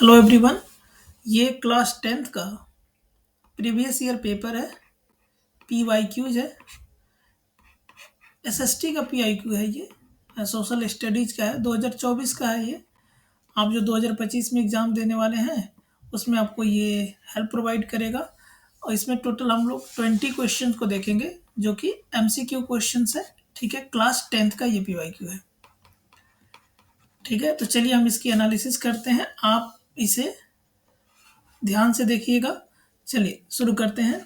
Hello everyone. ये class 10th का previous year paper है। पी वाई क्यूज है। एसएसटी का पी आई क्यू है। ये सोशल स्टडीज का है, 2024 का है ये। आप जो 2025 में एग्ज़ाम देने वाले हैं उसमें आपको ये हेल्प प्रोवाइड करेगा। और इसमें टोटल हम लोग 20 क्वेश्चन को देखेंगे जो कि एमसीक्यू क्वेश्चन है। ठीक है, क्लास 10th का ये पी वाई क्यू है। ठीक है, तो चलिए हम इसकी एनालिसिस करते हैं। आप इसे ध्यान से देखिएगा। चलिए शुरू करते हैं।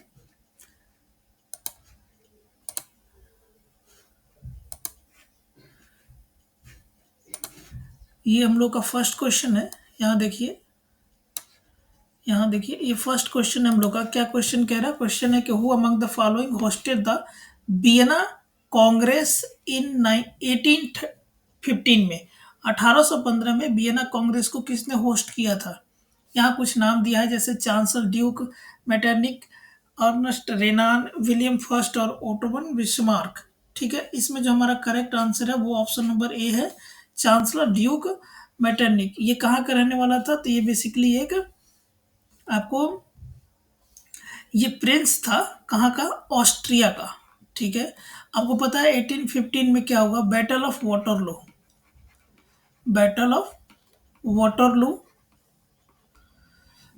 ये हम लोग का फर्स्ट क्वेश्चन है। यहाँ देखिए, ये फर्स्ट क्वेश्चन है हम लोग का। क्या क्वेश्चन कह रहा है? क्वेश्चन है कि who among the following hosted the Vienna Congress in 1815 में। 1815 में वियना कांग्रेस को किसने होस्ट किया था? यहाँ कुछ नाम दिया है जैसे chancellor Duke Metternich, Ernst Renan, William first और ओटोबन बिस्मार्क। ठीक है, इसमें जो हमारा करेक्ट आंसर है वो ऑप्शन नंबर ए है, चांसलर ड्यूक मैटरनिक। ये कहाँ का रहने वाला था? तो ये बेसिकली एक आपको ये प्रिंस था। कहाँ का? ऑस्ट्रिया का। ठीक है, आपको पता है 1815 में क्या हुआ? Battle of Waterloo. Battle of Waterloo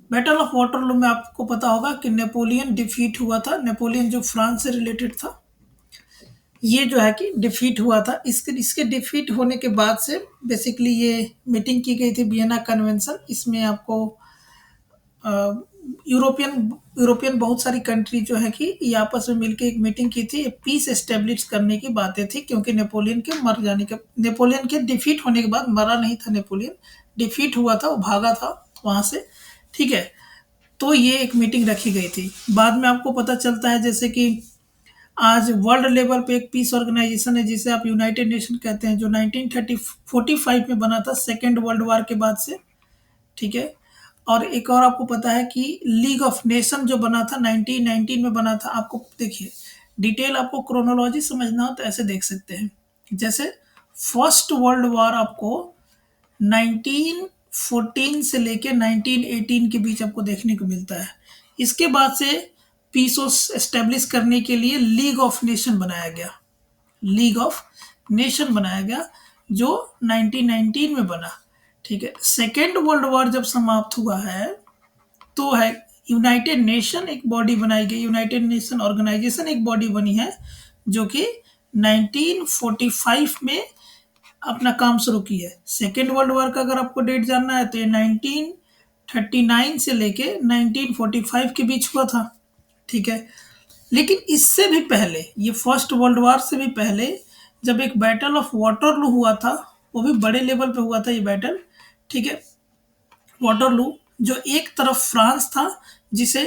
battle of Waterloo में आपको पता होगा कि नेपोलियन डिफीट हुआ था। नेपोलियन जो फ्रांस से रिलेटेड था, ये जो है कि डिफीट हुआ था। इसके इसके डिफीट होने के बाद से बेसिकली ये मीटिंग की गई थी, वियना कन्वेंशन। इसमें आपको यूरोपियन यूरोपियन बहुत सारी कंट्री जो है कि ये आपस में मिलकर एक मीटिंग की थी। पीस एस्टेब्लिश करने की बातें थी, क्योंकि नेपोलियन के मर जाने के, नेपोलियन के डिफीट होने के बाद, मरा नहीं था नेपोलियन, डिफीट हुआ था, वो भागा था वहां से। ठीक है, तो ये एक मीटिंग रखी गई थी। बाद में आपको पता चलता है जैसे कि आज वर्ल्ड लेवल पे एक पीस ऑर्गेनाइजेशन है जिसे आप यूनाइटेड नेशन कहते हैं, जो 1945 में बना था, सेकेंड वर्ल्ड वार के बाद से। ठीक है, और एक और आपको पता है कि लीग ऑफ नेशन जो बना था 1919 में बना था। आपको देखिए, डिटेल आपको क्रोनोलॉजी समझना हो तो ऐसे देख सकते हैं। जैसे फर्स्ट वर्ल्ड वार आपको 1914 से लेके 1918 के बीच आपको देखने को मिलता है। इसके बाद से पीस एस्टेब्लिश करने के लिए लीग ऑफ नेशन बनाया गया। लीग ऑफ नेशन बनाया गया जो 1919 में बना। ठीक है, सेकेंड वर्ल्ड वॉर जब समाप्त हुआ है तो है यूनाइटेड नेशन एक बॉडी बनाई गई, यूनाइटेड नेशन ऑर्गेनाइजेशन एक बॉडी बनी है जो कि 1945 में अपना काम शुरू की है। सेकेंड वर्ल्ड वॉर का अगर आपको डेट जानना है तो ये 1939 से लेके 1945 के बीच हुआ था। ठीक है, लेकिन इससे भी पहले, ये फर्स्ट वर्ल्ड वॉर से भी पहले, जब एक बैटल ऑफ वाटरलू हुआ था, वो भी बड़े लेवल पे हुआ था ये बैटल। ठीक है, वाटरलू जो एक तरफ फ्रांस था जिसे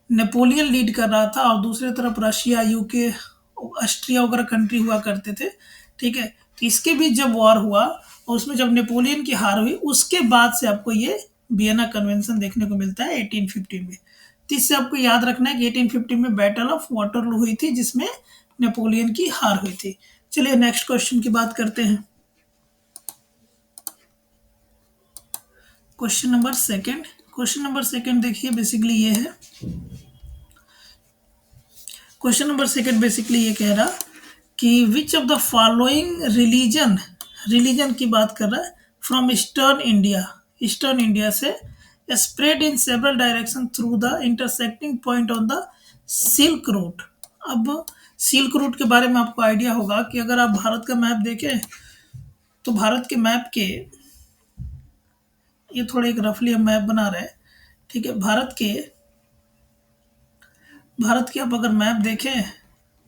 नेपोलियन लीड कर रहा था, और दूसरी तरफ रशिया, यूके, ऑस्ट्रिया वगैरह कंट्री हुआ करते थे। ठीक है, तो इसके बीच जब वॉर हुआ और उसमें जब नेपोलियन की हार हुई, उसके बाद से आपको ये वियना कन्वेंशन देखने को मिलता है 1815 में। तो इससे आपको याद रखना है कि 1815 में बैटल ऑफ वाटरलू हुई थी जिसमें नेपोलियन की हार हुई थी। चलिए नेक्स्ट क्वेश्चन की बात करते हैं। क्वेश्चन नंबर सेकंड देखिए, बेसिकली ये है। क्वेश्चन नंबर सेकंड बेसिकली ये कह रहा कि which of the following religion, religion की बात कर रहा है, from eastern India, eastern India से spread in several direction through the intersecting point on the silk route. अब सिल्क रूट के बारे में आपको आइडिया होगा कि अगर आप भारत का मैप देखें तो भारत के मैप के, ये थोड़ा एक रफली हम मैप बना रहे हैं। ठीक है, भारत के आप अगर मैप देखें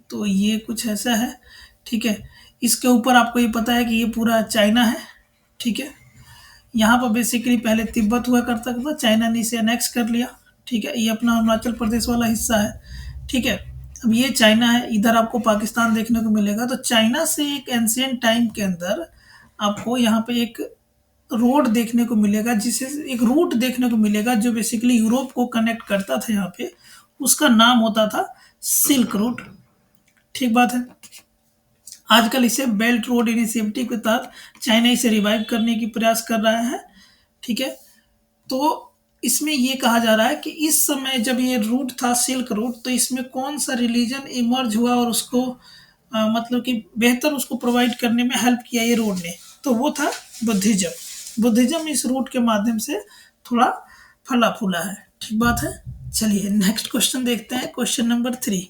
तो ये कुछ ऐसा है। ठीक है, इसके ऊपर आपको ये पता है कि ये पूरा चाइना है। ठीक है, यहाँ पर बेसिकली पहले तिब्बत हुआ करता था, चाइना ने इसे अनेक्स कर लिया। ठीक है, ये अपना अरुणाचल प्रदेश वाला हिस्सा है। ठीक है, अब ये चाइना है, इधर आपको पाकिस्तान देखने को मिलेगा। तो चाइना से एक एंशियंट टाइम के अंदर आपको यहाँ पे एक रोड देखने को मिलेगा, जिसे एक रूट देखने को मिलेगा जो बेसिकली यूरोप को कनेक्ट करता था यहाँ पे। उसका नाम होता था सिल्क रूट। ठीक बात है। आजकल इसे बेल्ट रोड इनिशिएटिव के तहत चाइना इसे रिवाइव करने की प्रयास कर रहा है। ठीक है, तो इसमें ये कहा जा रहा है कि इस समय जब ये रूट था सिल्क रूट, तो इसमें कौन सा रिलीजन इमर्ज हुआ और उसको मतलब कि बेहतर उसको प्रोवाइड करने में हेल्प किया ये रोड ने, तो वो था बुद्धिज्म। बुद्धिज्म इस रूट के माध्यम से थोड़ा फला फूला है। ठीक बात है। चलिए नेक्स्ट क्वेश्चन देखते हैं, क्वेश्चन नंबर 3।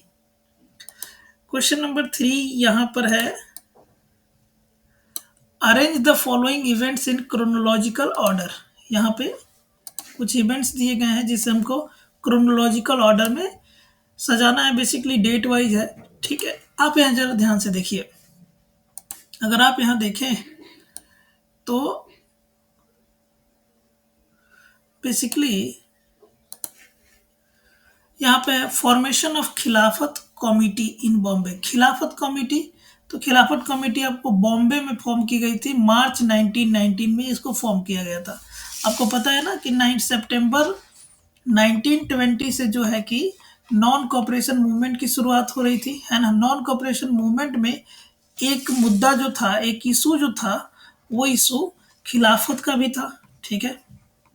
क्वेश्चन नंबर 3 यहाँ पर है, arrange the following events in chronological order. यहाँ पे कुछ इवेंट्स दिए गए हैं जिसे हमको क्रोनोलॉजिकल ऑर्डर में सजाना है, बेसिकली डेट वाइज है। ठीक है, आप यहाँ जरा ध्यान से देखिए। अगर आप यहाँ देखें तो बेसिकली यहाँ पे है फॉर्मेशन ऑफ खिलाफत कमेटी इन बॉम्बे। खिलाफत कमेटी, तो खिलाफत कमेटी आपको बॉम्बे में फॉर्म की गई थी, मार्च 1919 में इसको फॉर्म किया गया था। आपको पता है ना कि 9 सितंबर 1920 से जो है कि नॉन कॉपरेशन मूवमेंट की शुरुआत हो रही थी, है ना। नॉन कॉपरेशन मूवमेंट में एक मुद्दा जो था, एक इशू जो था, वो इशू खिलाफत का भी था। ठीक है,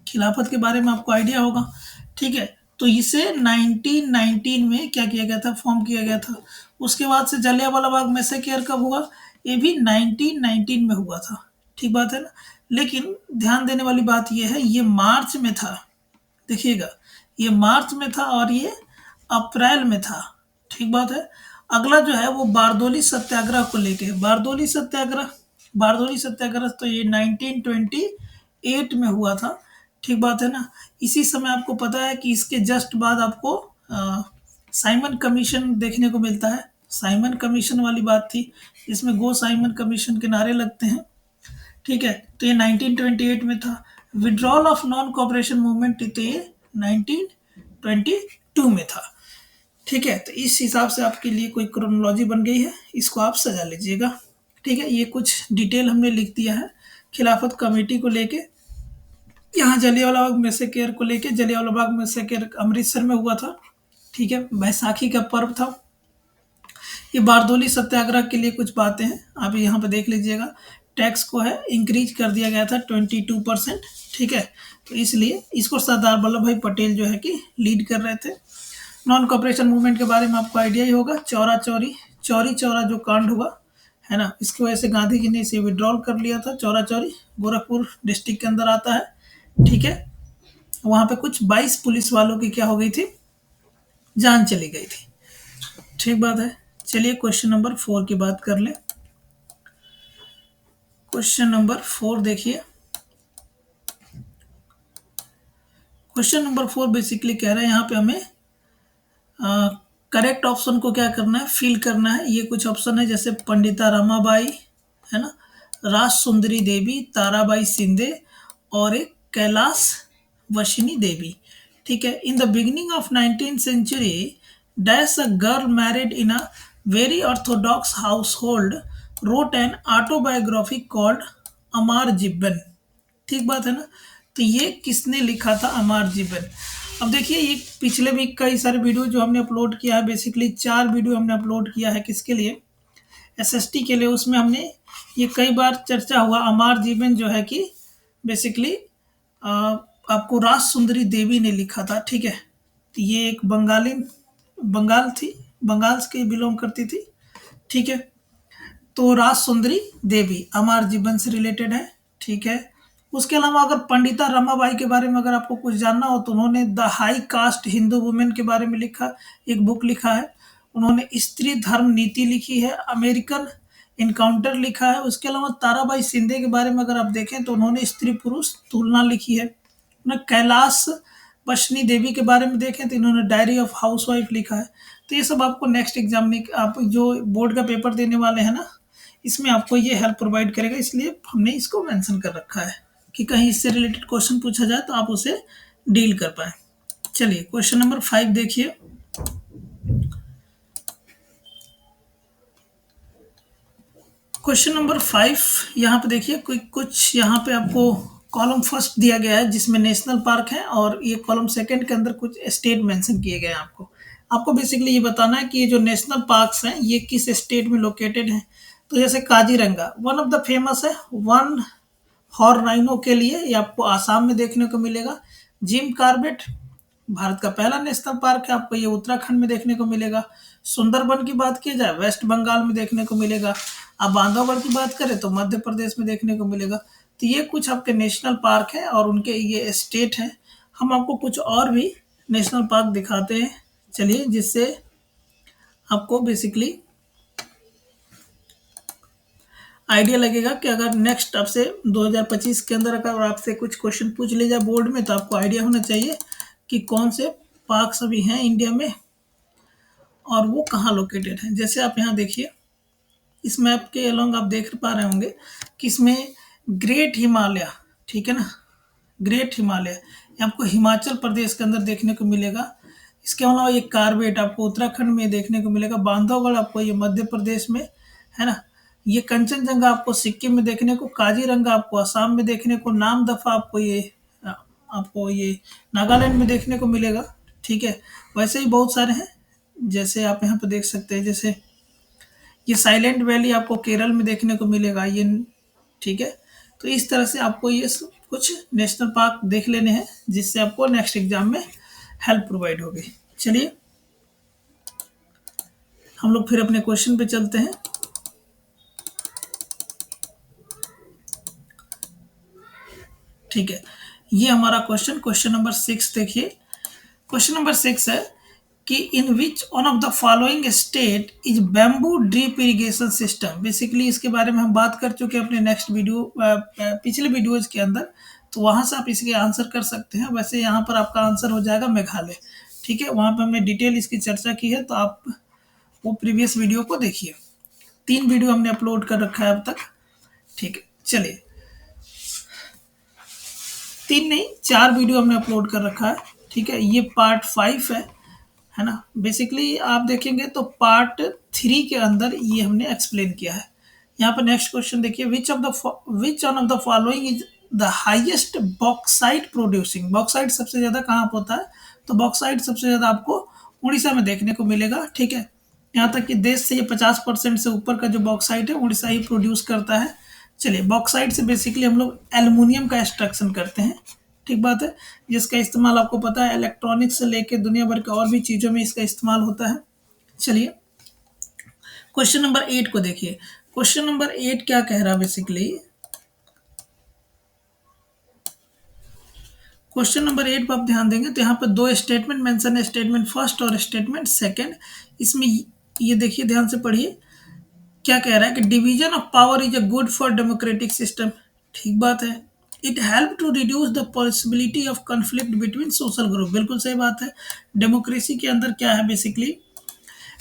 खिलाफत के बारे में आपको आइडिया होगा। ठीक है, तो इसे 1919 में क्या किया गया था, फॉर्म किया गया था। उसके बाद से जलियांवाला बाग मैसेकर कब हुआ, ये भी 1919 में हुआ था। ठीक बात है ना। लेकिन ध्यान देने वाली बात यह है, ये मार्च में था। देखिएगा, ये मार्च में था और ये अप्रैल में था। ठीक बात है। अगला जो है वो बारदोली सत्याग्रह को लेके, बारदोली सत्याग्रह, बारदोली सत्याग्रह तो ये 1928 में हुआ था। ठीक बात है ना। इसी समय आपको पता है कि इसके जस्ट बाद आपको साइमन कमीशन देखने को मिलता है। साइमन कमीशन वाली बात थी, इसमें गो साइमन कमीशन के नारे लगते हैं। ठीक है, तो ये 1928 में था। Withdrawal of non cooperation movement तो ये 1922 में था। ठीक है, तो इस हिसाब से आपके लिए कोई क्रोनोलॉजी बन गई है, इसको आप सजा लीजिएगा। ठीक है, ये कुछ डिटेल हमने लिख दिया है खिलाफत कमेटी को लेके। यहाँ जलियांवाला बाग मैसेकर को लेके, जलियांवाला बाग मैसेकर अमृतसर में हुआ था। ठीक है, बैसाखी का पर्व था। ये बारदोली सत्याग्रह के लिए कुछ बातें हैं, आप यहाँ पे देख लीजिएगा। टैक्स को है इंक्रीज कर दिया गया था 22%। ठीक है, तो इसलिए इसको सरदार वल्लभ भाई पटेल जो है कि लीड कर रहे थे। नॉन कॉपरेशन मूवमेंट के बारे में आपको आइडिया ही होगा। चौरा चौरी, चौरी चौरा जो कांड हुआ है ना, इसकी वजह से गांधी जी ने इसे विड्रॉल कर लिया था। चौरा चौरी गोरखपुर डिस्ट्रिक्ट के अंदर आता है। ठीक है, वहां पे कुछ 22 पुलिस वालों की क्या हो गई थी, जान चली गई थी। ठीक बात है। चलिए क्वेश्चन नंबर 4 की बात कर लें। क्वेश्चन नंबर 4 देखिए। क्वेश्चन नंबर 4 बेसिकली कह रहे हैं यहाँ पे हमें करेक्ट ऑप्शन को क्या करना है, फिल करना है। ये कुछ ऑप्शन है जैसे पंडिता रमाबाई, है ना, राज सुंदरी देवी, ताराबाई शिंदे और एक कैलाश वशिनी देवी। ठीक है, in the beginning of 19th century dash a girl married in a very orthodox household wrote an autobiography called Amar Jiban. ठीक बात है ना। तो ये किसने लिखा था, अमार जिब्बन। अब देखिए, ये पिछले भी कई सारे वीडियो जो हमने अपलोड किया है, बेसिकली 4 वीडियो हमने अपलोड किया है किसके लिए, एसएसटी के लिए। उसमें हमने ये कई बार चर्चा हुआ, अमार जीवन जो है कि बेसिकली आपको राज सुंदरी देवी ने लिखा था। ठीक है, तो ये एक बंगाल थी, बंगाल से बिलोंग करती थी। ठीक है, तो राज सुंदरी देवी अमार जीवन से रिलेटेड है। ठीक है, उसके अलावा अगर पंडिता रमाबाई के बारे में अगर आपको कुछ जानना हो तो उन्होंने the high cast Hindu women के बारे में लिखा, एक बुक लिखा है। उन्होंने स्त्री धर्म नीति लिखी है, अमेरिकन इनकाउंटर लिखा है। उसके अलावा ताराबाई शिंदे के बारे में अगर आप देखें तो उन्होंने स्त्री पुरुष तुलना लिखी है। उन्होंने कैलाश वशनी देवी के बारे में देखें तो इन्होंने डायरी ऑफ हाउसवाइफ लिखा है। तो ये सब आपको नेक्स्ट एग्जाम में, आप जो बोर्ड का पेपर देने वाले हैं ना, इसमें आपको ये हेल्प प्रोवाइड करेगा, इसलिए हमने इसको मेंशन कर रखा है कि कहीं इससे रिलेटेड क्वेश्चन पूछा जाए तो आप उसे डील कर पाए। चलिए क्वेश्चन नंबर 5 देखिए। क्वेश्चन नंबर 5 यहाँ पे देखिए, कोई कुछ यहाँ पे आपको कॉलम फर्स्ट दिया गया है जिसमें नेशनल पार्क है, और ये कॉलम सेकंड के अंदर कुछ स्टेट मेंशन किए गए हैं। आपको आपको बेसिकली ये बताना है कि ये जो नेशनल पार्क्स हैं ये किस स्टेट में लोकेटेड हैं। तो जैसे Kaziranga one of the famous है, वन हॉर्न राइनो के लिए ये आपको आसाम में देखने को मिलेगा। जिम कॉर्बेट भारत का पहला नेशनल पार्क है, आपको ये उत्तराखंड में देखने को मिलेगा। सुंदरबन की बात की जाए वेस्ट बंगाल में देखने को मिलेगा। अब बांधवगढ़ की बात करें तो मध्य प्रदेश में देखने को मिलेगा। तो ये कुछ आपके नेशनल पार्क हैं और उनके ये स्टेट हैं। हम आपको कुछ और भी नेशनल पार्क दिखाते हैं, चलिए, जिससे आपको बेसिकली आइडिया लगेगा कि अगर नेक्स्ट आपसे 2025 के अंदर अगर आपसे कुछ क्वेश्चन पूछ लिया जाए बोर्ड में, तो आपको आइडिया होना चाहिए कि कौन से पार्क्स अभी हैं इंडिया में और वो कहाँ लोकेटेड हैं। जैसे आप यहाँ देखिए, इस मैप के अलोंग आप देख पा रहे होंगे कि इसमें ग्रेट हिमालय, ठीक है ना, ग्रेट हिमालय ये आपको हिमाचल प्रदेश के अंदर देखने को मिलेगा। इसके अलावा ये कार्बेट आपको उत्तराखंड में देखने को मिलेगा। बांधवगढ़ आपको ये मध्य प्रदेश में, है ना। ये कंचनजंगा आपको सिक्किम में देखने को, काजीरंगा आपको असम में देखने को, नामदफा आपको ये नागालैंड में देखने को मिलेगा, ठीक है। वैसे ही बहुत सारे हैं, जैसे आप यहाँ पे देख सकते हैं, जैसे ये साइलेंट वैली आपको केरल में देखने को मिलेगा ये, ठीक है। तो इस तरह से आपको ये कुछ नेशनल पार्क देख लेने हैं, जिससे आपको नेक्स्ट एग्जाम में हेल्प प्रोवाइड होगी। चलिए हम लोग फिर अपने क्वेश्चन पे चलते हैं। ठीक है, ये हमारा क्वेश्चन नंबर 6 देखिए। क्वेश्चन नंबर 6 है कि in which one of the following state is bamboo drip irrigation system. Basically इसके बारे में हम बात कर चुके हैं अपने नेक्स्ट वीडियो पिछले वीडियोज के अंदर, तो वहां से आप इसके आंसर कर सकते हैं। वैसे यहाँ पर आपका आंसर हो जाएगा मेघालय, ठीक है। वहां पर हमने डिटेल इसकी चर्चा की है, तो आप वो प्रीवियस वीडियो को देखिए। 3 वीडियो हमने अपलोड कर रखा है अब तक, ठीक है। चलिए, 3 नहीं 4 वीडियो हमने अपलोड कर रखा है, ठीक है। ये पार्ट 5 है ना। बेसिकली आप देखेंगे तो पार्ट 3 के अंदर ये हमने एक्सप्लेन किया है। यहाँ पर नेक्स्ट क्वेश्चन देखिए, विच one of the following is the highest bauxite producing. Bauxite सबसे ज्यादा कहाँ पर होता है, तो बॉक्साइट सबसे ज्यादा आपको उड़ीसा में देखने को मिलेगा, ठीक है। यहाँ तक कि देश से ये 50% से ऊपर का जो बॉक्साइट है उड़ीसा ही प्रोड्यूस करता है। चलिए, बॉक्साइट से बेसिकली हम लोग एल्युमिनियम का एक्सट्रैक्शन करते हैं, ठीक बात है, जिसका इस्तेमाल आपको पता है इलेक्ट्रॉनिक्स से लेके दुनिया भर के और भी चीज़ों में इसका इस्तेमाल होता है। चलिए क्वेश्चन नंबर 8 को देखिए। क्वेश्चन नंबर 8 क्या कह रहा है बेसिकली, क्वेश्चन नंबर 8 पर आप ध्यान देंगे तो यहाँ पर 2 स्टेटमेंट मेंशन है, स्टेटमेंट फर्स्ट और स्टेटमेंट सेकंड। इसमें ये देखिए, ध्यान से पढ़िए, क्या कह रहा है कि division of power is a good for democratic system, ठीक बात है। It help to reduce the possibility of conflict between social group, बिल्कुल सही बात है। डेमोक्रेसी के अंदर क्या है बेसिकली,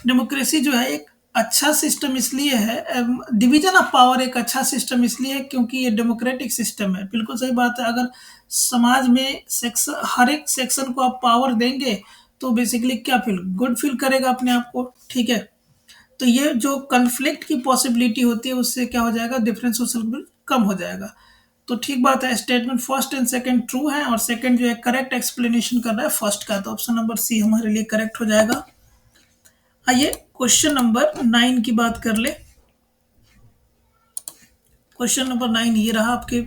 डेमोक्रेसी जो है एक अच्छा सिस्टम इसलिए है, डिवीजन ऑफ पावर एक अच्छा सिस्टम इसलिए है क्योंकि ये डेमोक्रेटिक सिस्टम है, बिल्कुल सही बात है। अगर समाज में सेक्शन, हर एक सेक्शन को आप पावर देंगे तो बेसिकली क्या फील, गुड फील करेगा अपने आप को, ठीक है। तो ये जो कन्फ्लिक्ट की पॉसिबिलिटी होती है उससे क्या हो जाएगा, डिफरेंस सोशल ग्रुप कम हो जाएगा। तो ठीक बात है, statement first and second true है और सेकंड जो है करेक्ट एक्सप्लेनेशन कर रहा है फर्स्ट का, तो ऑप्शन नंबर सी हमारे लिए करेक्ट हो जाएगा। आइए क्वेश्चन नंबर 9 की बात कर ले। क्वेश्चन नंबर 9 ये रहा आपके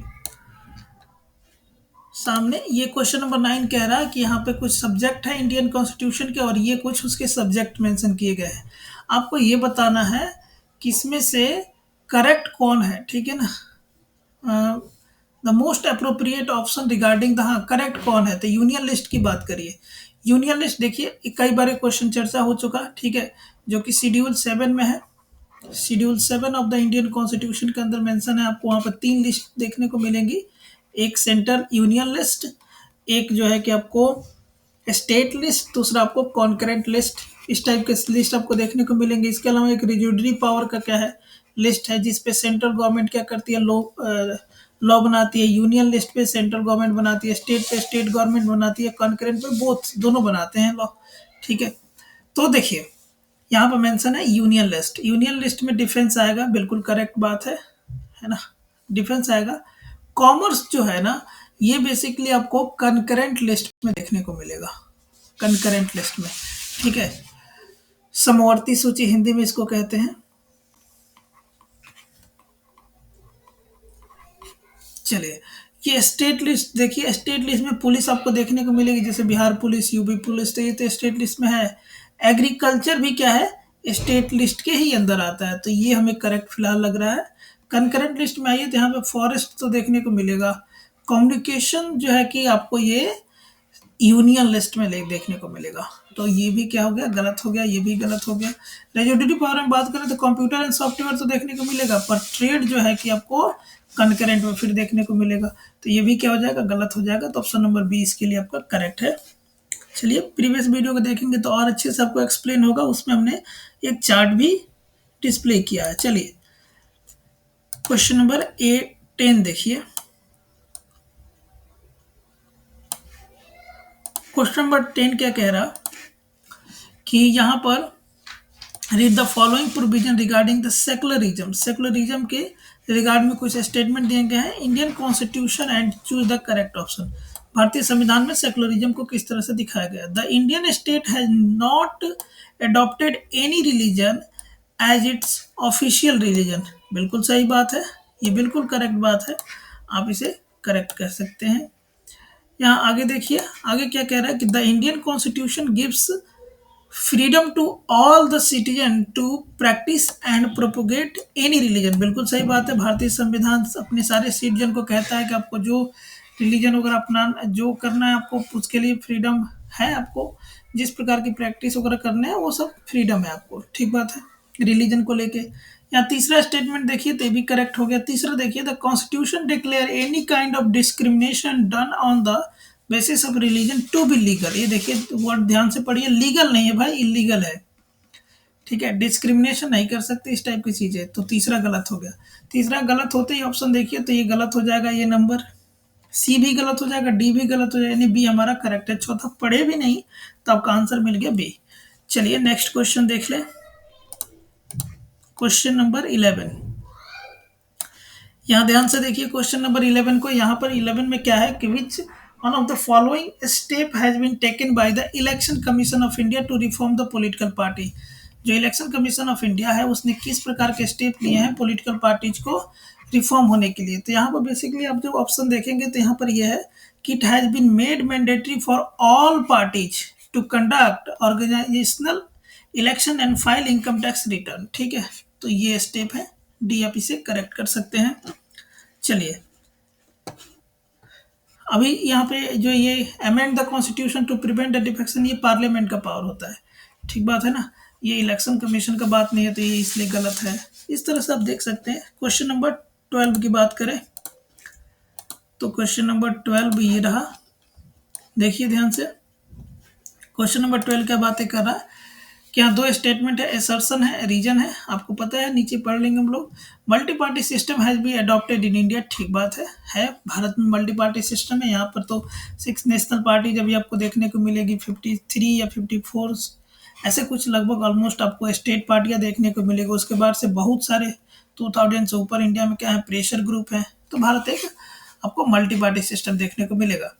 सामने। ये क्वेश्चन नंबर 9 कह रहा है कि यहाँ पे कुछ सब्जेक्ट है इंडियन कॉन्स्टिट्यूशन के और ये कुछ उसके सब्जेक्ट मेंशन किए गए हैं। आपको ये बताना है कि इसमें से करेक्ट कौन है, ठीक है ना। The most appropriate option regarding the, हाँ करेक्ट कौन है, तो यूनियन लिस्ट की बात करिए। यूनियन लिस्ट देखिए कई बार क्वेश्चन चर्चा हो चुका, ठीक है, जो कि शेड्यूल 7 में है। Schedule 7 of the Indian constitution के अंदर मेंशन है। आपको वहाँ पर 3 लिस्ट देखने को मिलेंगी, एक सेंटर यूनियन लिस्ट, एक जो है कि आपको स्टेट लिस्ट, दूसरा आपको कॉन्करेंट लिस्ट। इस टाइप के लिस्ट आपको देखने को मिलेंगे। इसके अलावा एक रिज्यूडरी पावर का क्या है, लिस्ट है, जिसपे सेंट्रल गवर्नमेंट क्या करती है, लॉ बनाती है। यूनियन लिस्ट पे सेंट्रल गवर्नमेंट बनाती है, स्टेट पे स्टेट गवर्नमेंट बनाती है, कॉन्करेंट पे बोथ दोनों बनाते हैं लॉ, ठीक है। तो देखिए यहाँ पर मेंशन है यूनियन लिस्ट, यूनियन लिस्ट में डिफेंस आएगा, बिल्कुल करेक्ट बात है ना, डिफेंस आएगा। कॉमर्स जो है ना, ये बेसिकली आपको कंकरेंट लिस्ट में देखने को मिलेगा, कंकरेंट लिस्ट में, ठीक है। समवर्ती सूची हिंदी में इसको कहते हैं। चलिए, ये स्टेट लिस्ट देखिए, स्टेट लिस्ट में पुलिस आपको देखने को मिलेगी, जैसे बिहार पुलिस, यूपी पुलिस, तो ये तो स्टेट लिस्ट में है। एग्रीकल्चर भी क्या है, स्टेट लिस्ट के ही अंदर आता है, तो ये हमें करेक्ट फिलहाल लग रहा है। कंकरेंट लिस्ट में आइए तो यहाँ पे फॉरेस्ट तो देखने को मिलेगा। कम्युनिकेशन जो है कि आपको ये यूनियन लिस्ट में देखने को मिलेगा, तो ये भी क्या हो गया, गलत हो गया, ये भी गलत हो गया। रेजिडेंटी पावर में बात करें तो कंप्यूटर एंड सॉफ्टवेयर तो देखने को मिलेगा, पर ट्रेड जो है कि आपको कनकरेंट में फिर देखने को मिलेगा, तो ये भी क्या हो जाएगा, गलत हो जाएगा। तो ऑप्शन नंबर 20 के लिए आपका करेक्ट है। चलिए, प्रीवियस वीडियो को देखेंगे तो और अच्छे से आपको एक्सप्लेन होगा, उसमें हमने एक चार्ट भी डिस्प्ले किया है। चलिए, क्वेश्चन नंबर 10 देखिए। क्वेश्चन नंबर 10 क्या कह रहा कि यहाँ पर read the following provision regarding the secularism. Secularism के रिगार्ड में कुछ स्टेटमेंट दिए गए हैं। Indian constitution and choose the correct option. भारतीय संविधान में सेकुलरिज्म को किस तरह से दिखाया गया। The Indian state has not adopted any religion as its official religion. बिल्कुल सही बात है, ये बिल्कुल करेक्ट बात है, आप इसे करेक्ट कर सकते हैं। यहाँ आगे देखिए, आगे क्या कह रहा है कि the Indian constitution gives freedom to all the citizen to practice and propagate any religion. बिल्कुल सही बात है, भारतीय संविधान अपने सारे सिटीजन को कहता है कि आपको जो रिलीजन वगैरह अपना जो करना है आपको उसके लिए फ्रीडम है, आपको जिस प्रकार की प्रैक्टिस वगैरह करने हैं वो सब फ्रीडम है आपको, ठीक बात है, रिलीजन को लेके। यहाँ तीसरा स्टेटमेंट देखिए तो ये भी करेक्ट हो गया। तीसरा देखिए, the constitution declare any kind of discrimination done on the basis of religion to be legal. ये देखिए वर्ड ध्यान से पढ़िए, लीगल नहीं है भाई, इलीगल है, ठीक है, डिस्क्रिमिनेशन नहीं कर सकते इस टाइप की चीजें, तो तीसरा गलत हो गया। तीसरा गलत होते ही ऑप्शन देखिए तो ये गलत हो जाएगा, ये नंबर सी भी गलत हो जाएगा, डी भी गलत हो जाएगा, यानी बी हमारा करेक्ट है। चौथा पढ़े भी नहीं तो आपका आंसर मिल गया बी। चलिए नेक्स्ट क्वेश्चन देख ले, क्वेश्चन नंबर 11। यहाँ ध्यान से देखिए क्वेश्चन नंबर 11 को। यहाँ पर 11 में क्या है कि which one of the following step has been taken by the election commission of India to reform the political party. जो इलेक्शन कमीशन ऑफ इंडिया है उसने किस प्रकार के स्टेप लिए हैं पॉलिटिकल पार्टीज को रिफॉर्म होने के लिए। तो यहाँ पर बेसिकली आप जब ऑप्शन देखेंगे तो यहाँ पर यह है कि it has been made mandatory for all parties to conduct organisational election and file income tax return, ठीक है, तो ये स्टेप है, डी आप इसे करेक्ट कर सकते हैं। चलिए, अभी यहाँ पे जो ये amend the constitution to prevent the defection, ये पार्लियामेंट का पावर होता है, ठीक बात है ना, ये इलेक्शन कमीशन का बात नहीं है, तो ये इसलिए गलत है। इस तरह से आप देख सकते हैं। क्वेश्चन नंबर 12 की बात करें तो क्वेश्चन नंबर 12 ये रहा, देखिए ध्यान से। क्वेश्चन नंबर 12 क्या बातें कर रहा है कि यहाँ दो स्टेटमेंट है, एसर्शन है, रीजन है, आपको पता है, नीचे पढ़ लेंगे हम लोग। Multi party system has be adopted in India, ठीक बात है, भारत में मल्टी पार्टी सिस्टम है। यहाँ पर तो 6 नेशनल पार्टी जब भी आपको देखने को मिलेगी, 53 या 54 ऐसे कुछ लगभग ऑलमोस्ट आपको स्टेट पार्टियां देखने को मिलेगी। उसके बाद से बहुत सारे 2000 से ऊपर इंडिया में क्या है, प्रेशर ग्रुप है, तो भारत एक आपको मल्टी पार्टी सिस्टम देखने को मिलेगा।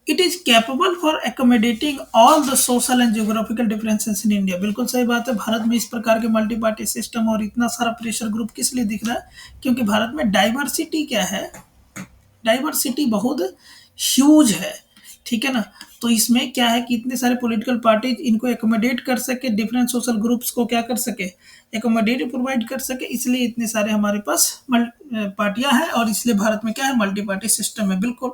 It is capable for accommodating all the social and geographical differences in India. बिल्कुल सही बात है, भारत में इस प्रकार के मल्टी पार्टी सिस्टम और इतना सारा प्रेशर ग्रुप किस लिए दिख रहा है, क्योंकि भारत में डाइवर्सिटी क्या है, डाइवर्सिटी बहुत ह्यूज है, ठीक है ना। तो इसमें क्या है कि इतने सारे पॉलिटिकल पार्टी इनको एकोमोडेट कर सके, डिफरेंट सोशल ग्रुप्स को क्या कर सके, एकोमोडेट प्रोवाइड कर सके, इसलिए इतने सारे हमारे पास पार्टियां हैं, और इसलिए भारत में क्या है, मल्टी पार्टी सिस्टम है। बिल्कुल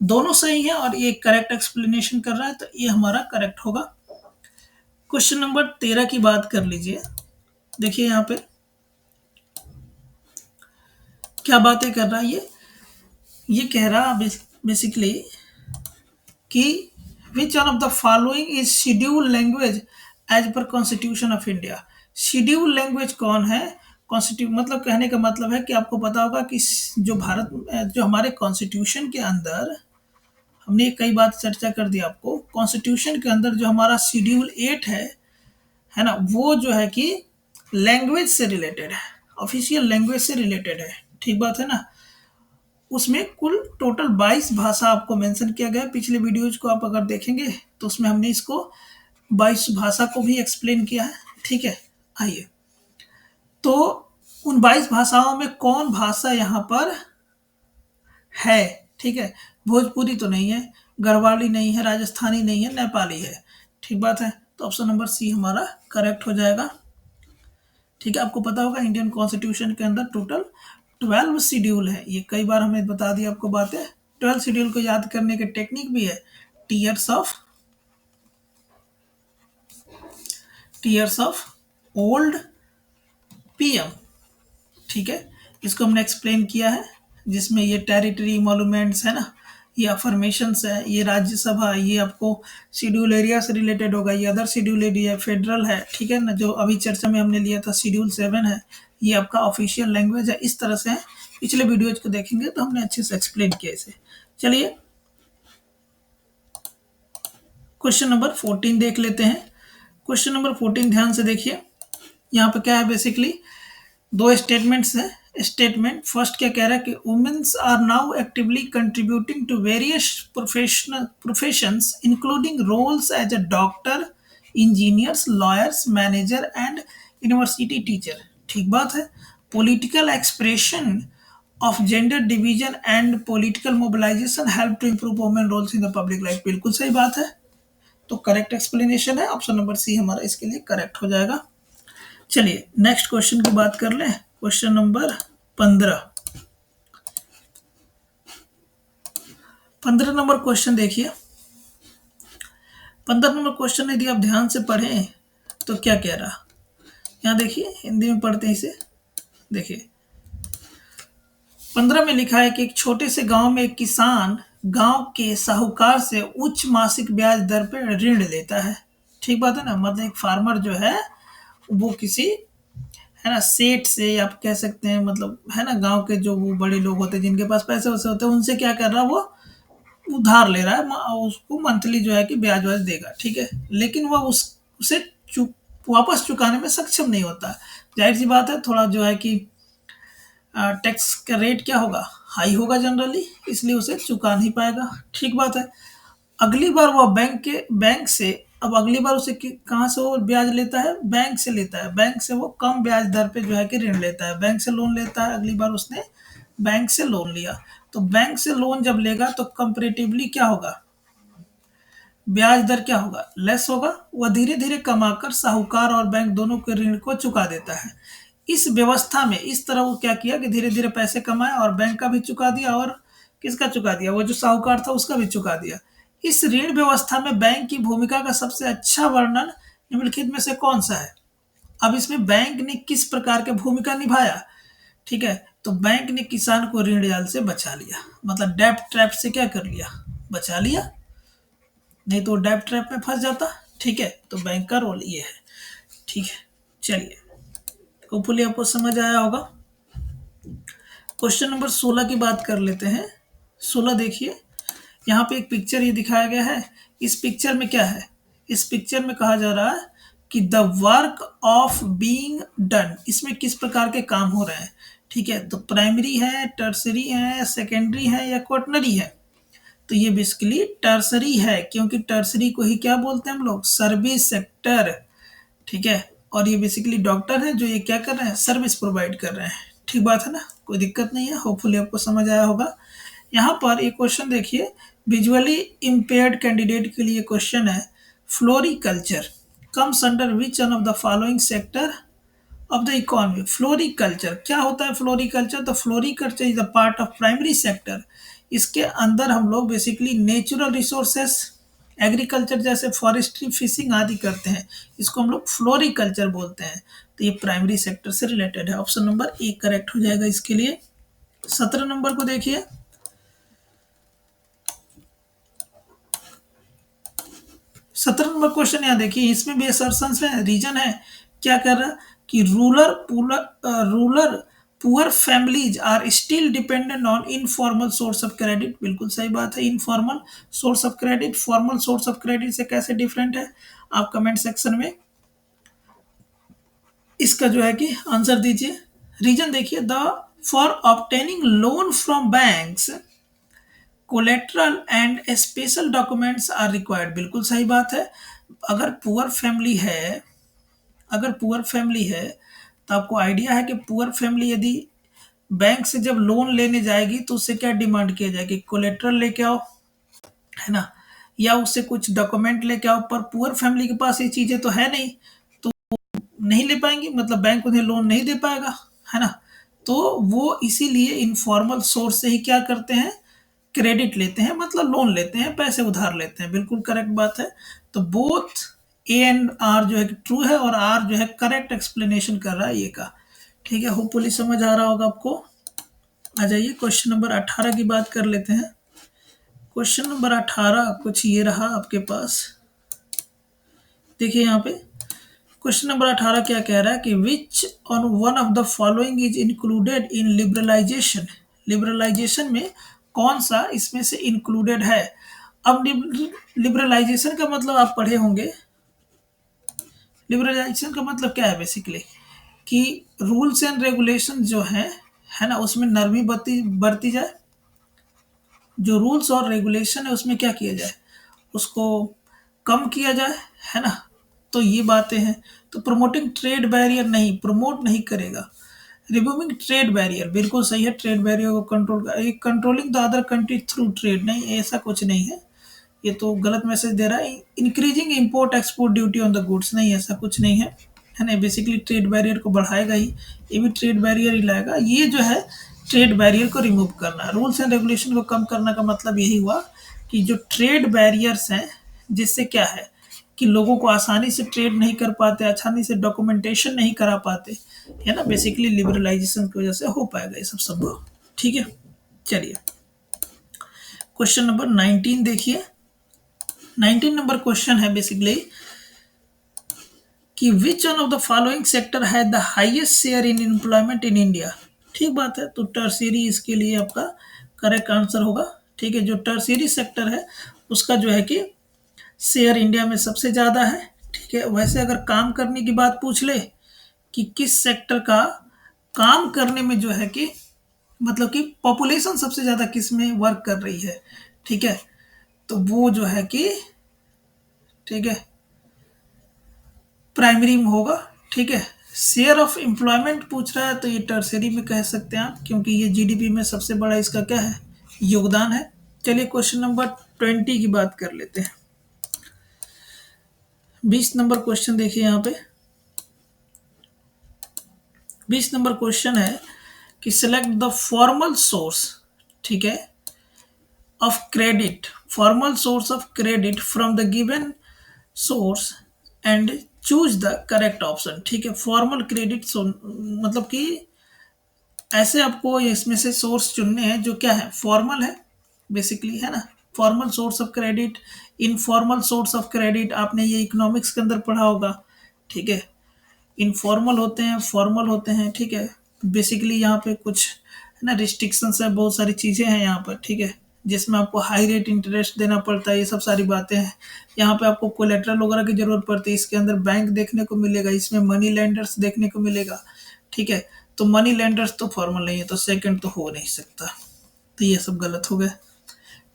दोनों सही है, और ये करेक्ट एक्सप्लेनेशन कर रहा है, तो ये हमारा करेक्ट होगा। क्वेश्चन नंबर 13 की बात कर लीजिए, देखिए यहाँ पे क्या बातें कर रहा है ये कह रहा बेसिकली कि which one of the following is schedule language as per constitution of India. Schedule language कौन है, कॉन्स्टिट्यूट मतलब कहने का मतलब है कि आपको पता होगा कि जो हमारे कॉन्स्टिट्यूशन के अंदर, हमने कई बार चर्चा कर दी आपको, कॉन्स्टिट्यूशन के अंदर जो हमारा शेड्यूल 8 है ना, वो जो है कि लैंग्वेज से रिलेटेड है, ऑफिशियल लैंग्वेज से रिलेटेड है, ठीक बात है ना। उसमें कुल टोटल 22 भाषा आपको मेंशन किया गया है। पिछले वीडियोज को आप अगर देखेंगे तो उसमें हमने इसको 22 भाषा को भी एक्सप्लेन किया है, ठीक है। आइए, तो उन 22 भाषाओं में कौन भाषा यहाँ पर है, ठीक है। भोजपुरी तो नहीं है, गढ़वाली नहीं है, राजस्थानी नहीं है, नेपाली है। ठीक बात है। तो ऑप्शन नंबर सी हमारा करेक्ट हो जाएगा। ठीक है, आपको पता होगा इंडियन कॉन्स्टिट्यूशन के अंदर टोटल 12 शेड्यूल है। ये कई बार हमने बता दिया आपको बातें। 12 शेड्यूल को याद करने के टेक्निक भी है। Tears of tears of old PM. ठीक है, इसको हमने एक्सप्लेन किया है, जिसमें ये टेरिटरी मॉन्यूमेंट्स है ना, ये अफर्मेशंस है, ये राज्यसभा, ये आपको शेड्यूल एरिया से रिलेटेड होगा, ये अदर शेड्यूल एरिया फेडरल है, ठीक है ना, जो अभी चर्चा में हमने लिया था शेड्यूल 7 है, ये आपका ऑफिशियल लैंग्वेज है। इस तरह से है। पिछले वीडियोज को देखेंगे तो हमने अच्छे से एक्सप्लेन किया इसे। चलिए क्वेश्चन नंबर 14 देख लेते हैं। क्वेश्चन नंबर 14 ध्यान से देखिए। यहाँ पे क्या है, बेसिकली दो स्टेटमेंट्स हैं। स्टेटमेंट फर्स्ट क्या कह रहा है कि women's are now actively contributing to various professions including roles as a doctor, engineers, lawyers, manager and university teacher. ठीक बात है। Political expression of gender division and political mobilisation help to improve women roles in the public life. बिल्कुल सही बात है। तो correct explanation है, option number C हमारा इसके लिए करेक्ट हो जाएगा। चलिए नेक्स्ट क्वेश्चन की बात कर लें। Question number 15। 15 नंबर क्वेश्चन देखिए। 15 नंबर क्वेश्चन यदि आप ध्यान से पढ़ें तो क्या कह रहा, यहाँ देखिए, हिंदी में पढ़ते हैं इसे। देखिए 15 में लिखा है कि एक छोटे से गांव में एक किसान गांव के साहूकार से उच्च मासिक ब्याज दर पर ऋण लेता है। ठीक बात है ना, मतलब एक फार्मर जो है वो किसी, है ना, सेठ से, या आप कह सकते हैं मतलब, है ना, गांव के जो वो बड़े लोग होते हैं जिनके पास पैसे वैसे होते हैं, उनसे क्या कर रहा है, वो उधार ले रहा है। उसको मंथली जो है कि ब्याज व्याज देगा, ठीक है, लेकिन वह उसे वापस चुकाने में सक्षम नहीं होता। जाहिर सी बात है, थोड़ा जो है कि टैक्स का रेट क्या होगा, हाई होगा जनरली, इसलिए उसे चुका नहीं पाएगा। ठीक बात है। अगली बार वो बैंक से, अब अगली बार उसे कहाँ से वो ब्याज लेता है, बैंक से लेता है। बैंक से वो कम ब्याज दर पे जो है कि ऋण लेता है, बैंक से लोन लेता है। अगली बार उसने बैंक से लोन लिया, तो बैंक से लोन जब लेगा तो कंपेरेटिवली क्या होगा, ब्याज दर क्या होगा, लेस होगा। वह धीरे धीरे कमाकर साहूकार और बैंक दोनों के ऋण को चुका देता है। इस व्यवस्था में इस तरह वो क्या किया कि धीरे धीरे पैसे कमाए और बैंक का भी चुका दिया, और किसका चुका दिया, वो जो साहूकार था उसका भी चुका दिया। इस ऋण व्यवस्था में बैंक की भूमिका का सबसे अच्छा वर्णन निम्नलिखित में से कौन सा है। अब इसमें बैंक ने किस प्रकार की भूमिका निभाया। ठीक है, तो बैंक ने किसान को ऋण जाल से बचा लिया, मतलब डेब्ट ट्रैप से क्या कर लिया, बचा लिया, नहीं तो डेब्ट ट्रैप में फंस जाता। ठीक है, तो बैंक का रोल ये है। ठीक है, चलिए, होपफुली आपको समझ आया होगा। क्वेश्चन नंबर 16 की बात कर लेते हैं। 16 देखिए, यहाँ पे एक पिक्चर ये दिखाया गया है। इस पिक्चर में क्या है, इस पिक्चर में कहा जा रहा है कि the work of being done, इसमें किस प्रकार के काम हो रहे हैं। ठीक है, तो प्राइमरी है, टर्सरी है, सेकेंडरी है, या क्वार्टनरी है। तो ये बेसिकली टर्सरी है, क्योंकि टर्सरी को ही क्या बोलते हैं हम लोग, सर्विस सेक्टर। ठीक है, और ये बेसिकली डॉक्टर है जो ये क्या कर रहे हैं, सर्विस प्रोवाइड कर रहे हैं। ठीक बात है ना, कोई दिक्कत नहीं है, होपफुली आपको समझ आया होगा। यहाँ पर एक क्वेश्चन देखिए, विजुअली इम्पेयर्ड कैंडिडेट के लिए क्वेश्चन है, floriculture comes under which one of the following sector of the economy. Floriculture क्या होता है, फ्लोरिकल्चर, तो floriculture is a part of primary sector. इसके अंदर हम लोग बेसिकली नेचुरल रिसोर्सेस, एग्रीकल्चर जैसे फॉरेस्ट्री, फिशिंग आदि करते हैं, इसको हम लोग फ्लोरिकल्चर बोलते हैं। तो ये प्राइमरी सेक्टर से रिलेटेड है। ऑप्शन नंबर ए करेक्ट हो जाएगा इसके लिए। 17 नंबर को देखिए। 17 नंबर क्वेश्चन यहाँ देखिए, इसमें भी असर्शंस है, रीजन है। क्या कर रहा है कि rural poor families are still dependent on informal source of credit. बिल्कुल सही बात है, informal source of credit formal source of credit से कैसे डिफरेंट है, आप कमेंट सेक्शन में इसका जो है कि आंसर दीजिए। रीजन देखिए, the for obtaining loan from banks collateral and special documents are required. बिल्कुल सही बात है। अगर पुअर फैमिली है, अगर पुअर फैमिली है तो आपको आइडिया है कि पुअर फैमिली यदि बैंक से जब लोन लेने जाएगी तो उससे क्या डिमांड किया जाएगी, कोलेट्रल लेके आओ, है ना, या उससे कुछ डॉक्यूमेंट लेके आओ। पर पुअर फैमिली के पास ये चीजें तो है नहीं, तो नहीं ले पाएंगे, मतलब बैंक उन्हें लोन नहीं दे पाएगा, है ना। तो वो इसीलिए इनफॉर्मल सोर्स से ही क्या करते हैं, क्रेडिट लेते हैं, मतलब लोन लेते हैं, पैसे उधार लेते हैं। बिल्कुल करेक्ट बात है। तो बोथ ए एंड आर जो है ट्रू है, और आर जो है करेक्ट एक्सप्लेनेशन कर रहा है ये का। ठीक है, होपफुली समझ आ रहा होगा आपको। आ जाइए क्वेश्चन नंबर 18 की बात कर लेते हैं। क्वेश्चन नंबर 18 कुछ ये रहा आपके पास। देखिए यहाँ पे क्वेश्चन नंबर 18 क्या कह रहा है कि which on one of the following is included in liberalisation. Liberalisation में कौन सा इसमें से इंक्लूडेड है। अब लिबरलाइजेशन का मतलब आप पढ़े होंगे। लिबरलाइजेशन का मतलब क्या है बेसिकली, कि रूल्स एंड रेगुलेशन जो है ना, उसमें नरमी बरती जाए। जो रूल्स और रेगुलेशन है उसमें क्या किया जाए, उसको कम किया जाए, है ना। तो ये बातें हैं। तो प्रमोटिंग ट्रेड बैरियर नहीं, प्रमोट नहीं करेगा। रिमूविंग ट्रेड बैरियर बिल्कुल सही है, ट्रेड बैरियर को controlling the other country through trade, नहीं ऐसा कुछ नहीं है, ये तो गलत मैसेज दे रहा है। Increasing import export duty on the goods, नहीं ऐसा कुछ नहीं है ना। बेसिकली ट्रेड बैरियर को बढ़ाएगा ही, ये भी ट्रेड बैरियर ही लाएगा। ये जो है ट्रेड बैरियर को रिमूव करना, रूल्स एंड रेगुलेशन को कम करना का मतलब यही हुआ कि जो ट्रेड बैरियर्स हैं, जिससे क्या है कि लोगों को आसानी से ट्रेड नहीं कर पाते, आसानी से डॉक्यूमेंटेशन नहीं करा पाते, है ना। बेसिकली लिबरलाइजेशन की वजह से हो पाएगा ये सब संभव। ठीक है, चलिए क्वेश्चन नंबर 19 देखिए। 19 नंबर क्वेश्चन है बेसिकली कि which one of the following sector है the highest share in employment in India. ठीक बात है, तो टर्शियरी इसके लिए आपका करेक्ट आंसर होगा। ठीक है, जो टर्शियरी सेक्टर है उसका जो है कि शेयर इंडिया में सबसे ज़्यादा है। ठीक है, वैसे अगर काम करने की बात पूछ ले कि किस सेक्टर का काम करने में जो है कि मतलब कि पॉपुलेशन सबसे ज़्यादा किस में वर्क कर रही है, ठीक है, तो वो जो है कि ठीक है प्राइमरी में होगा। ठीक है, शेयर ऑफ एम्प्लॉयमेंट पूछ रहा है तो ये टर्सरी में कह सकते हैं आप, क्योंकि ये जीडीपी में सबसे बड़ा इसका क्या है, योगदान है। चलिए क्वेश्चन नंबर 20 की बात कर लेते हैं। 20 नंबर क्वेश्चन देखिए यहाँ पे। 20 नंबर क्वेश्चन है कि सिलेक्ट द फॉर्मल सोर्स, ठीक है, of credit, formal source of credit from the given source and choose the correct option. ठीक है, फॉर्मल क्रेडिट मतलब कि ऐसे आपको इसमें से सोर्स चुनने हैं जो क्या है, फॉर्मल है बेसिकली, है ना। Formal source of credit, informal source of credit, आपने ये इकोनॉमिक्स के अंदर पढ़ा होगा। ठीक है, इनफॉर्मल होते हैं, फॉर्मल होते हैं। ठीक है, बेसिकली यहाँ पे कुछ है ना रिस्ट्रिक्शंस है, बहुत सारी चीज़ें हैं यहाँ पर। ठीक है, जिसमें आपको हाई रेट इंटरेस्ट देना पड़ता है, ये सब सारी बातें हैं। यहाँ पे आपको कोलेट्रल वगैरह की जरूरत पड़ती है। इसके अंदर बैंक देखने को मिलेगा, इसमें मनी लेंडर्स देखने को मिलेगा। ठीक है, तो मनी लेंडर्स तो फॉर्मल नहीं है, तो सेकंड तो हो नहीं सकता, तो ये सब गलत हो गया।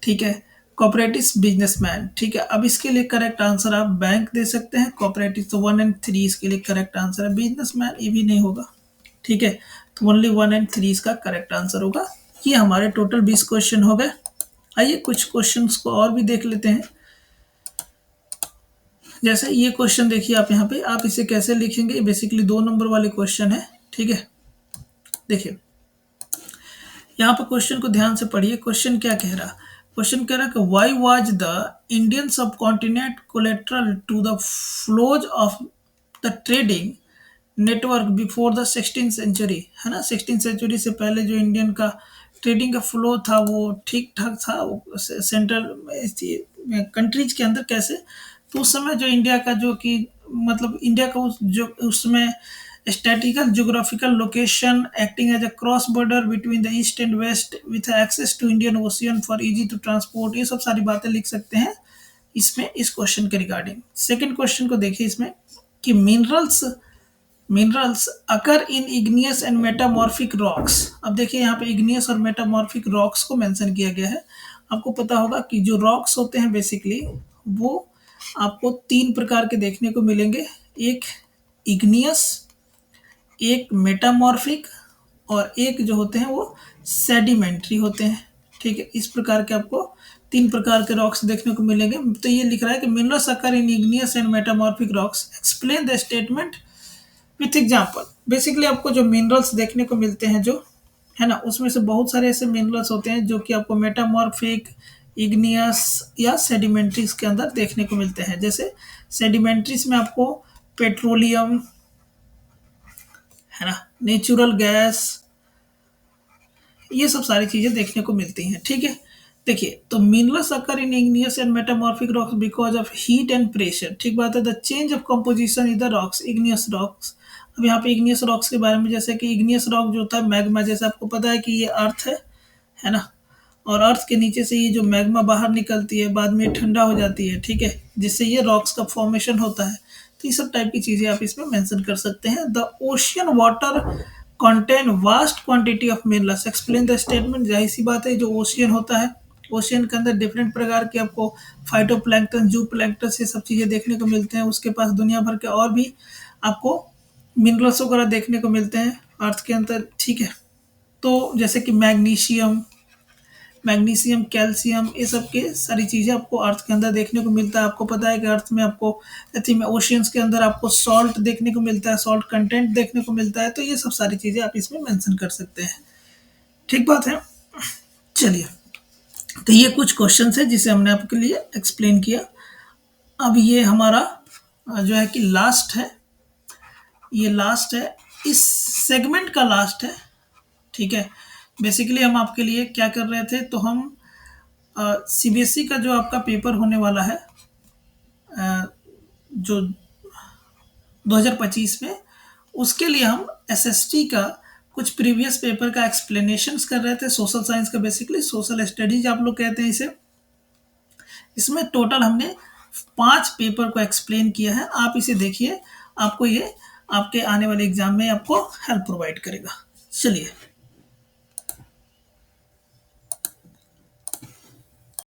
ठीक है, कोऑपरेटिव बिजनेसमैन। ठीक है, अब इसके लिए करेक्ट आंसर आप बैंक दे सकते हैं, कोऑपरेटिव तो 1 एंड 3 इसके लिए करेक्ट आंसर है। बिजनेसमैन ये भी नहीं होगा। ठीक है, तो ओनली 1 एंड 3 इसका करेक्ट आंसर होगा। ये हमारे टोटल 20 क्वेश्चन हो गए। आइए कुछ क्वेश्चंस को और भी देख लेते हैं। जैसे ये क्वेश्चन देखिए आप यहाँ पे, आप इसे कैसे लिखेंगे, बेसिकली 2 नंबर वाले क्वेश्चन है। ठीक है, देखिए यहाँ पे क्वेश्चन को ध्यान से पढ़िए। क्वेश्चन क्या कह रहा, क्वेश्चन कह रहा है कि why was the Indian subcontinent collateral to the flows of the trading network before the 16th century, है ना। 16th सेंचुरी से पहले जो इंडियन का ट्रेडिंग का फ्लो था वो ठीक ठाक था, सेंट्रल कंट्रीज के अंदर कैसे, तो उस समय जो इंडिया का जो कि मतलब इंडिया का उस समय statical geographical location acting as a cross border between the east and west with access to Indian ocean for easy to transport, ये सब सारी बातें लिख सकते हैं इसमें इस क्वेश्चन के रिगार्डिंग। सेकेंड क्वेश्चन को देखिए इसमें कि minerals occur in igneous and metamorphic rocks. अब देखिए यहाँ पे इग्नियस और मेटामॉर्फिक रॉक्स को मेंशन किया गया है। आपको पता होगा कि जो रॉक्स होते हैं बेसिकली वो आपको 3 प्रकार के देखने को मिलेंगे, एक इग्नियस, एक मेटामॉर्फिक और एक जो होते हैं वो सेडिमेंट्री होते हैं। ठीक है, इस प्रकार के आपको 3 प्रकार के रॉक्स देखने को मिलेंगे। तो ये लिख रहा है कि minerals occur in igneous and metamorphic rocks, explain the statement with example. Basically आपको जो मिनरल्स देखने को मिलते हैं जो है ना, उसमें से बहुत सारे ऐसे मिनरल्स होते हैं जो कि आपको मेटामॉर्फिक, इग्नियस या सेडिमेंट्रीज के अंदर देखने को मिलते हैं। जैसे सेडिमेंट्रीज में आपको पेट्रोलियम, है ना, नेचुरल गैस, ये सब सारी चीजें देखने को मिलती हैं। ठीक है, देखिए तो minerals occur in igneous and metamorphic rocks because of heat and pressure. ठीक बात है, the change of composition in the rocks, igneous rocks. अब यहाँ पे इग्नियस रॉक्स के बारे में, जैसे कि इग्नियस रॉक जो होता है मैग्मा, जैसे आपको पता है कि ये अर्थ है ना, और अर्थ के नीचे से ये जो मैग्मा बाहर निकलती है, बाद में ठंडा हो जाती है। ठीक है, जिससे ये रॉक्स का फॉर्मेशन होता है। तो ये सब टाइप की चीजें आप इसमें मेंशन कर सकते हैं। The ocean water contain vast quantity of minerals, explain the statement. जाहिर सी बात है, जो ओशियन होता है, ओशियन के अंदर डिफरेंट प्रकार के आपको फाइटोप्लैंक्टन, जू प्लैंक्टन, ये सब चीजें देखने को मिलते हैं। उसके पास दुनिया भर के और भी आपको मिनरल्स वगैरह देखने को मिलते हैं अर्थ के अंदर। ठीक है, तो जैसे कि मैग्नीशियम, कैल्शियम, ये सब के सारी चीज़ें आपको अर्थ के अंदर देखने को मिलता है। आपको पता है कि अर्थ में आपको अथी में ओशियंस के अंदर आपको सॉल्ट देखने को मिलता है, सॉल्ट कंटेंट देखने को मिलता है। तो ये सब सारी चीज़ें आप इसमें मेंशन कर सकते हैं। ठीक बात है, चलिए, तो ये कुछ क्वेश्चन है जिसे हमने आपके लिए एक्सप्लेन किया। अब ये हमारा जो है कि लास्ट है, ये लास्ट है, इस सेगमेंट का लास्ट है। ठीक है, बेसिकली हम आपके लिए क्या कर रहे थे, तो हम सीबीएसई का जो आपका पेपर होने वाला है जो 2025 में, उसके लिए हम एसएसटी का कुछ प्रीवियस पेपर का एक्सप्लेनेशंस कर रहे थे, सोशल साइंस का, बेसिकली सोशल स्टडीज आप लोग कहते हैं इसे। इसमें टोटल हमने 5 पेपर को एक्सप्लेन किया है। आप इसे देखिए, आपको ये आपके आने वाले एग्जाम में आपको हेल्प प्रोवाइड करेगा। चलिए।